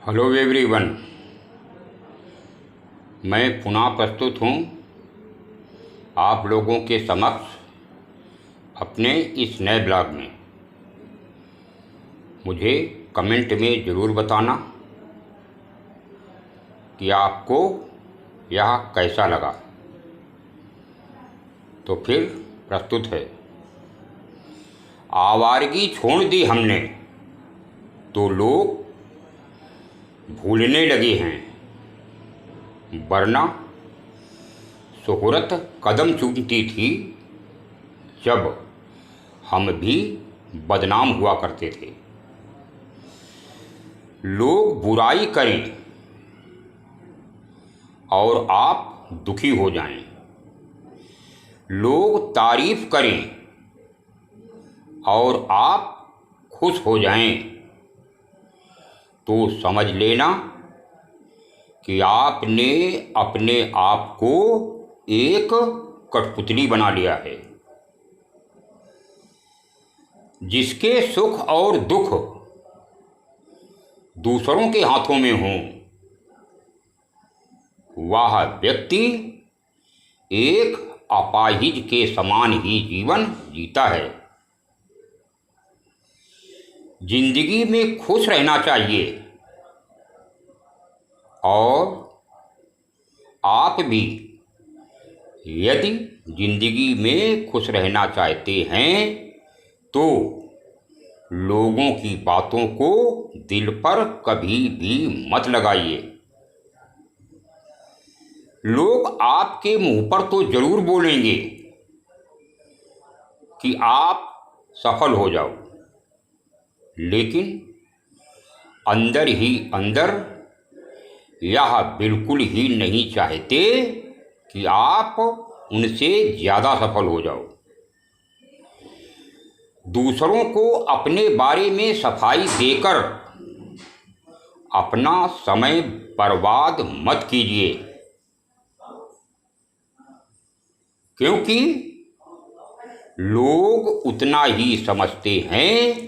Hello everyone, मैं पुनः प्रस्तुत हूँ आप लोगों के समक्ष अपने इस नए ब्लॉग में। मुझे कमेंट में ज़रूर बताना कि आपको यह कैसा लगा। तो फिर प्रस्तुत है। आवारगी छोड़ दी हमने तो लोग भूलने लगे हैं, वरना शोहरत कदम चूमती थी जब हम भी बदनाम हुआ करते थे। लोग बुराई करें और आप दुखी हो जाएं, लोग तारीफ करें और आप खुश हो जाएं, तो समझ लेना कि आपने अपने आप को एक कठपुतली बना लिया है। जिसके सुख और दुख दूसरों के हाथों में हों, वह व्यक्ति एक अपाहिज के समान ही जीवन जीता है। जिंदगी में खुश रहना चाहिए और आप भी यदि जिंदगी में खुश रहना चाहते हैं तो लोगों की बातों को दिल पर कभी भी मत लगाइए। लोग आपके मुंह पर तो जरूर बोलेंगे कि आप सफल हो जाओ, लेकिन अंदर ही अंदर यह बिल्कुल ही नहीं चाहते कि आप उनसे ज़्यादा सफल हो जाओ। दूसरों को अपने बारे में सफाई देकर अपना समय बर्बाद मत कीजिए, क्योंकि लोग उतना ही समझते हैं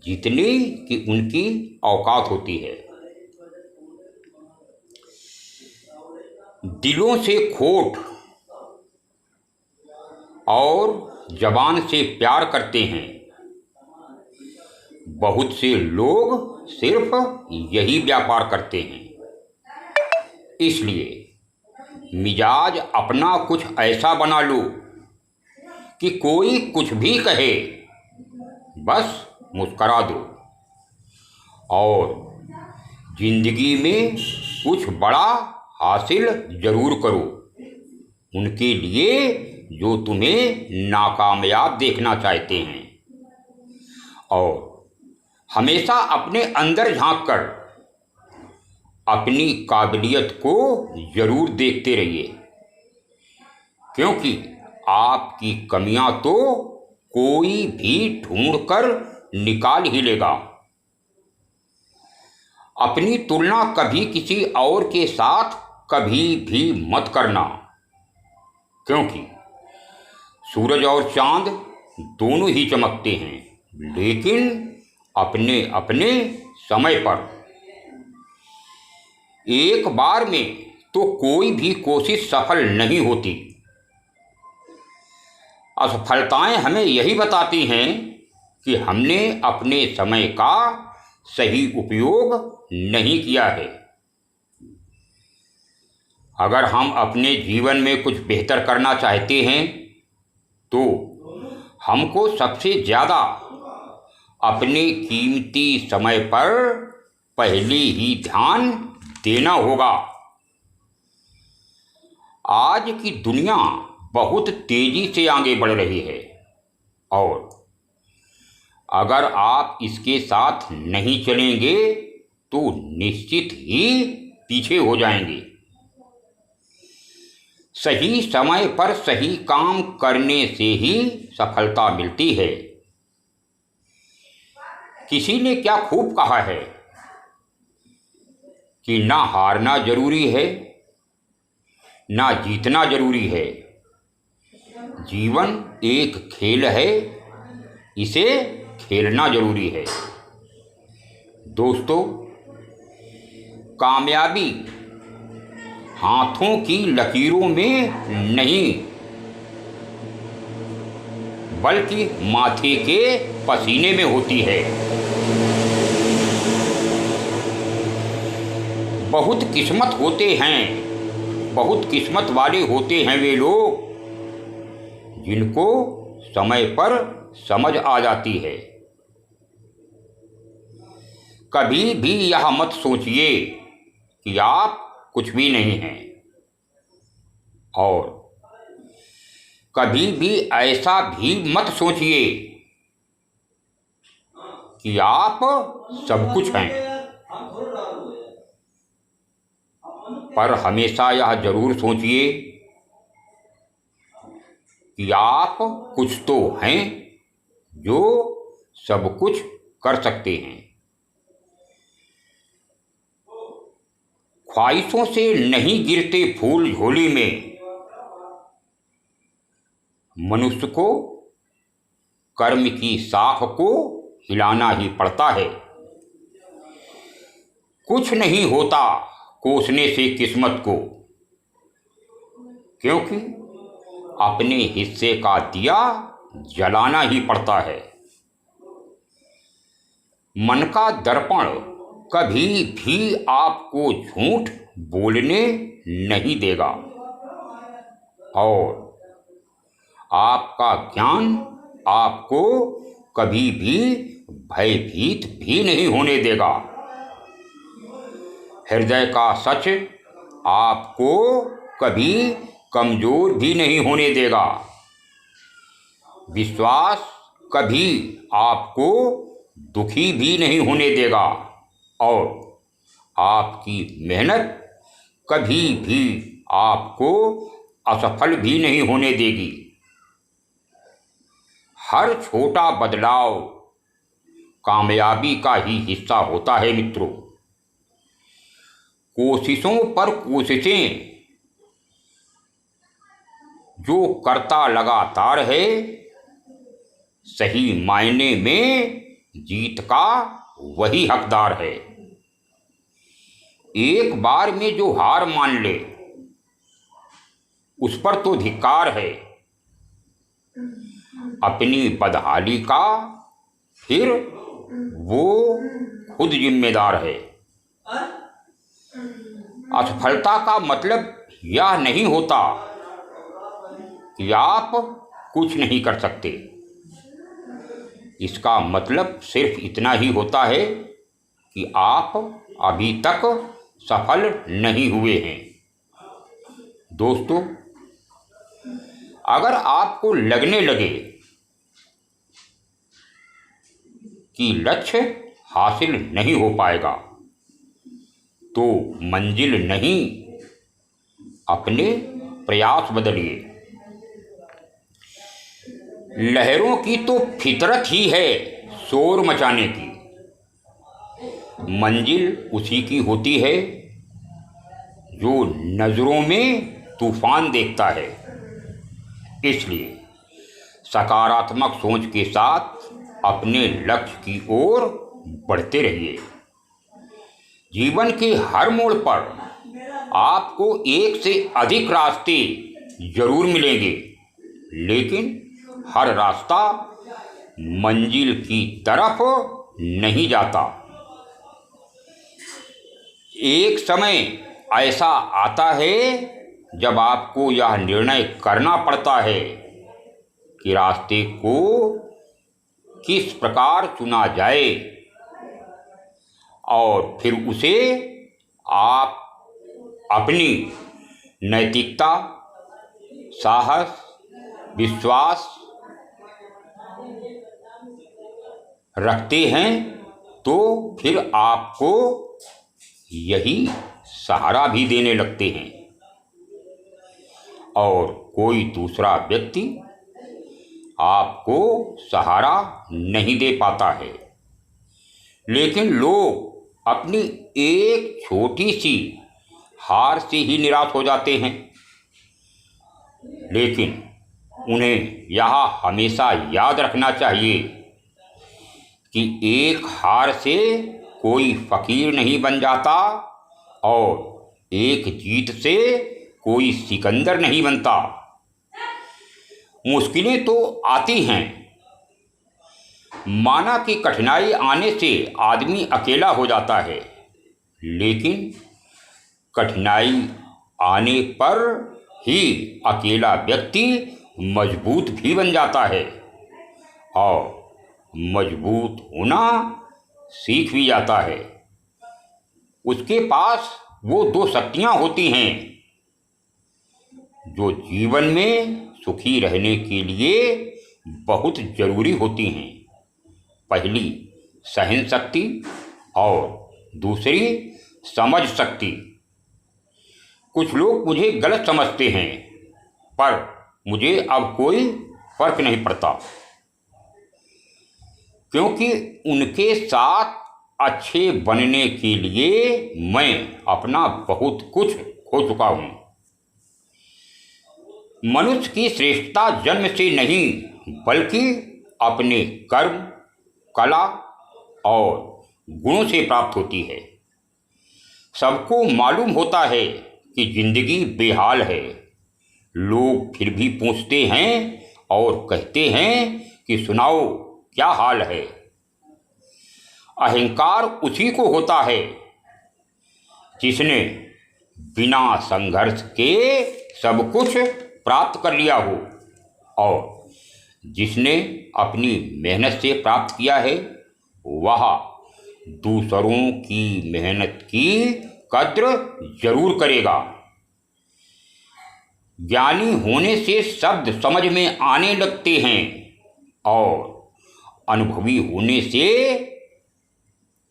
जितनी कि उनकी औकात होती है। दिलों से खोट और जबान से प्यार करते हैं। बहुत से लोग सिर्फ यही व्यापार करते हैं। इसलिए मिजाज अपना कुछ ऐसा बना लो कि कोई कुछ भी कहे बस मुस्करा दो और जिंदगी में कुछ बड़ा हासिल जरूर करो उनके लिए जो तुम्हें नाकामयाब देखना चाहते हैं। और हमेशा अपने अंदर झांककर अपनी काबिलियत को जरूर देखते रहिए, क्योंकि आपकी कमियां तो कोई भी ढूंढकर निकाल ही लेगा। अपनी तुलना कभी किसी और के साथ कभी भी मत करना, क्योंकि सूरज और चांद दोनों ही चमकते हैं, लेकिन अपने अपने समय पर। एक बार में तो कोई भी कोशिश सफल नहीं होती। असफलताएं हमें यही बताती हैं कि हमने अपने समय का सही उपयोग नहीं किया है। अगर हम अपने जीवन में कुछ बेहतर करना चाहते हैं तो हमको सबसे ज़्यादा अपने कीमती समय पर पहले ही ध्यान देना होगा। आज की दुनिया बहुत तेजी से आगे बढ़ रही है और अगर आप इसके साथ नहीं चलेंगे तो निश्चित ही पीछे हो जाएंगे। सही समय पर सही काम करने से ही सफलता मिलती है। किसी ने क्या खूब कहा है कि ना हारना जरूरी है, ना जीतना जरूरी है। जीवन एक खेल है, इसे खेलना जरूरी है। दोस्तों, कामयाबी हाथों की लकीरों में नहीं, बल्कि माथे के पसीने में होती है। बहुत किस्मत वाले होते हैं वे लोग जिनको समय पर समझ आ जाती है। कभी भी यह मत सोचिए कि आप कुछ भी नहीं हैं, और कभी भी ऐसा भी मत सोचिए कि आप सब कुछ हैं। पर हमेशा यह जरूर सोचिए कि आप कुछ तो हैं जो सब कुछ कर सकते हैं। ख्वाहिशों से नहीं गिरते फूल झोली में, मनुष्य को कर्म की शाख को हिलाना ही पड़ता है। कुछ नहीं होता कोसने से किस्मत को, क्योंकि अपने हिस्से का दिया जलाना ही पड़ता है। मन का दर्पण कभी भी आपको झूठ बोलने नहीं देगा, और आपका ज्ञान आपको कभी भी भयभीत भी नहीं होने देगा। हृदय का सच आपको कभी कमजोर भी नहीं होने देगा। विश्वास कभी आपको दुखी भी नहीं होने देगा, और आपकी मेहनत कभी भी आपको असफल भी नहीं होने देगी। हर छोटा बदलाव कामयाबी का ही हिस्सा होता है मित्रों। कोशिशों पर कोशिशें जो करता लगातार है, सही मायने में जीत का वही हकदार है। एक बार में जो हार मान ले, उस पर तो धिक्कार है। अपनी बदहाली का फिर वो खुद जिम्मेदार है। असफलता का मतलब यह नहीं होता कि आप कुछ नहीं कर सकते। इसका मतलब सिर्फ इतना ही होता है कि आप अभी तक सफल नहीं हुए हैं। दोस्तों, अगर आपको लगने लगे कि लक्ष्य हासिल नहीं हो पाएगा, तो मंजिल नहीं, अपने प्रयास बदलिए। लहरों की तो फितरत ही है शोर मचाने की। मंजिल उसी की होती है जो नजरों में तूफान देखता है। इसलिए सकारात्मक सोच के साथ अपने लक्ष्य की ओर बढ़ते रहिए। जीवन के हर मोड़ पर आपको एक से अधिक रास्ते जरूर मिलेंगे, लेकिन हर रास्ता मंजिल की तरफ नहीं जाता। एक समय ऐसा आता है जब आपको यह निर्णय करना पड़ता है कि रास्ते को किस प्रकार चुना जाए, और फिर उसे आप अपनी नैतिकता, साहस, विश्वास रखते हैं, तो फिर आपको यही सहारा भी देने लगते हैं, और कोई दूसरा व्यक्ति आपको सहारा नहीं दे पाता है। लेकिन लोग अपनी एक छोटी सी हार से ही निराश हो जाते हैं। लेकिन उन्हें यह हमेशा याद रखना चाहिए कि एक हार से कोई फकीर नहीं बन जाता, और एक जीत से कोई सिकंदर नहीं बनता। मुश्किलें तो आती हैं, माना कि कठिनाई आने से आदमी अकेला हो जाता है, लेकिन कठिनाई आने पर ही अकेला व्यक्ति मजबूत भी बन जाता है और मजबूत होना सीख भी जाता है। उसके पास वो दो शक्तियाँ होती हैं जो जीवन में सुखी रहने के लिए बहुत जरूरी होती हैं। पहली सहन शक्ति और दूसरी समझ शक्ति। कुछ लोग मुझे गलत समझते हैं, पर मुझे अब कोई फर्क नहीं पड़ता, क्योंकि उनके साथ अच्छे बनने के लिए मैं अपना बहुत कुछ खो चुका हूँ। मनुष्य की श्रेष्ठता जन्म से नहीं, बल्कि अपने कर्म, कला और गुणों से प्राप्त होती है। सबको मालूम होता है कि जिंदगी बेहाल है, लोग फिर भी पूछते हैं और कहते हैं कि सुनाओ क्या हाल है। अहंकार उसी को होता है जिसने बिना संघर्ष के सब कुछ प्राप्त कर लिया हो और जिसने अपनी मेहनत से प्राप्त किया है वह दूसरों की मेहनत की कद्र जरूर करेगा। ज्ञानी होने से शब्द समझ में आने लगते हैं और अनुभवी होने से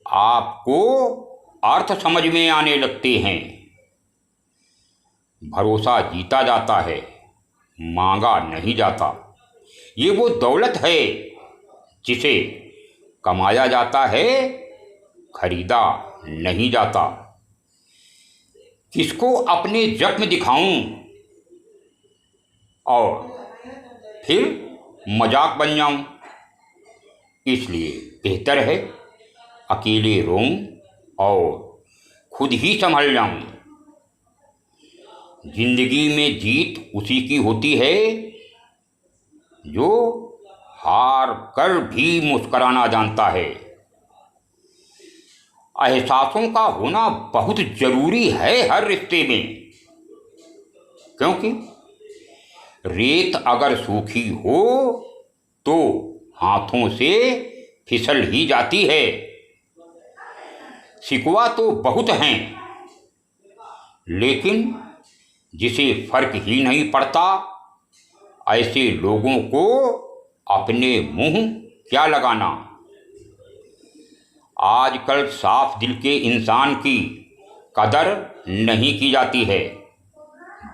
आपको अर्थ समझ में आने लगते हैं। भरोसा जीता जाता है, मांगा नहीं जाता। ये वो दौलत है जिसे कमाया जाता है, खरीदा नहीं जाता। किसको अपने जख्म दिखाऊं और फिर मजाक बन जाऊं? इसलिए बेहतर है अकेले रोऊं और खुद ही संभल जाऊं। जिंदगी में जीत उसी की होती है जो हार कर भी मुस्कराना जानता है। एहसासों का होना बहुत जरूरी है हर रिश्ते में, क्योंकि रेत अगर सूखी हो तो हाथों से फिसल ही जाती है। शिकवा तो बहुत हैं, लेकिन जिसे फर्क ही नहीं पड़ता, ऐसे लोगों को अपने मुंह क्या लगाना। आजकल साफ दिल के इंसान की कदर नहीं की जाती है,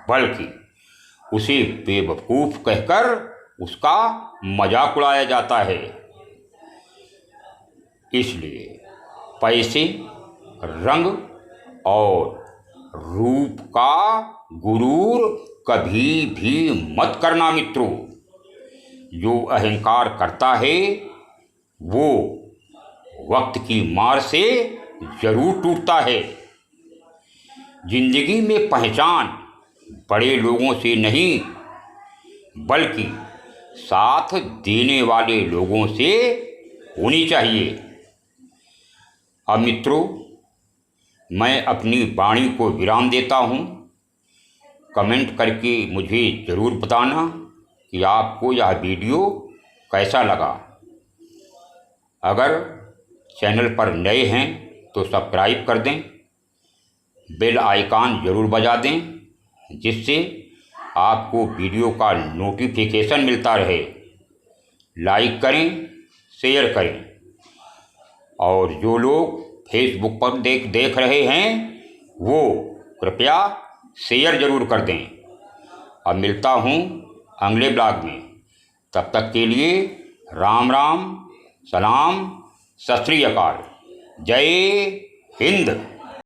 बल्कि उसे बेवकूफ़ कहकर उसका मजाक उड़ाया जाता है। इसलिए पैसे, रंग और रूप का गुरूर कभी भी मत करना मित्रों। जो अहंकार करता है वो वक्त की मार से जरूर टूटता है। जिंदगी में पहचान बड़े लोगों से नहीं, बल्कि साथ देने वाले लोगों से होनी चाहिए। अब मित्रों, मैं अपनी वाणी को विराम देता हूँ। कमेंट करके मुझे ज़रूर बताना कि आपको यह वीडियो कैसा लगा। अगर चैनल पर नए हैं तो सब्सक्राइब कर दें, बेल आइकन ज़रूर बजा दें, जिससे आपको वीडियो का नोटिफिकेशन मिलता रहे। लाइक करें, शेयर करें, और जो लोग फेसबुक पर देख रहे हैं वो कृपया शेयर ज़रूर कर दें। अब मिलता हूँ अगले ब्लॉग में। तब तक के लिए राम राम, सलाम, सत श्री अकाल, जय हिंद।